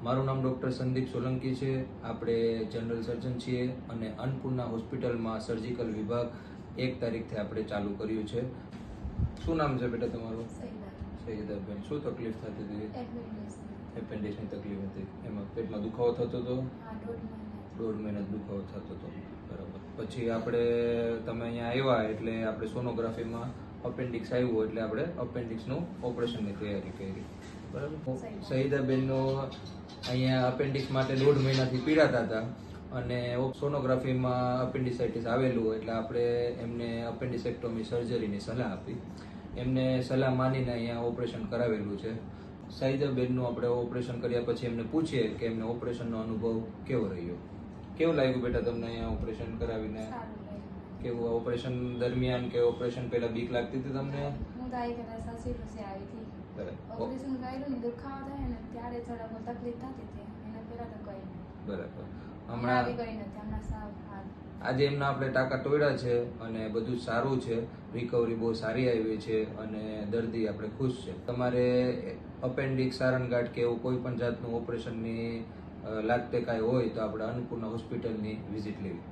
મારું નામ ડૉક્ટર સંદીપ સોલંકી છે. આપણે જનરલ સર્જન છીએ અને અન્નપૂર્ણા હોસ્પિટલમાં સર્જિકલ વિભાગ 1 તારીખથી આપણે ચાલુ કર્યું છે. શું નામ છે બેટા તમારું? સૈયદાબેન. શું તકલીફ થતી હતી? એપેન્ડિક્સની તકલીફ હતી. એમાં પેટમાં દુખાવો થતો હતો? 1.5 મહિના દુખાવો થતો હતો. બરાબર. પછી આપણે તમે અહીંયા આવ્યા એટલે આપણે સોનોગ્રાફીમાં અપેન્ડિક્સ આવ્યું એટલે આપણે અપેન્ડિક્સનું ઓપરેશનની તૈયારી કરી. બરાબર. સૈયદાબેનનો અહીંયા અપેન્ડિક્સ માટે 1.5 મહિનાથી પીડાતા હતા અને સોનોગ્રાફીમાં અપેન્ડિસાઇટિસ આવેલું એટલે આપણે એમને અપેન્ડિસેક્ટોમી સર્જરીની સલાહ આપી. એમને સલાહ માનીને અહીંયા ઓપરેશન કરાવેલું છે. સૈયદાબેનનું આપણે ઓપરેશન કર્યા પછી એમને પૂછીએ કે એમને ઓપરેશનનો અનુભવ કેવો રહ્યો. કેવું લાગ્યું બેટા તમને અહીંયા ઓપરેશન કરાવીને? કેવું ઓપરેશન દરમિયાન કે ઓપરેશન પહેલા બીક લાગતી હતી તમને? હું તો આવી કદાચ સાસરીનું છે આવી હતી. ઓપરેશન કરેલું ને દુખાવો થાય ને ત્યારે થોડા તકલીફ થતી હતી. એના પહેલા તો કઈ નહીં. બરાબર. હમણાં આવી કઈ નથી. હમણાં સાવ હાલ. આજે એમના આપણે ટાંકા તોડ્યા છે અને બધું સારું છે. રિકવરી બહુ સારી આવી છે અને દર્દી આપણે ખુશ છે. તમારે અપેન્ડિક્સ, સારણગાંઠ કે એવું કોઈ પણ જાતનું ઓપરેશનની લાગતે કાંઈ હોય તો આપણે અન્નપૂર્ણા હોસ્પિટલની વિઝિટ લેવી.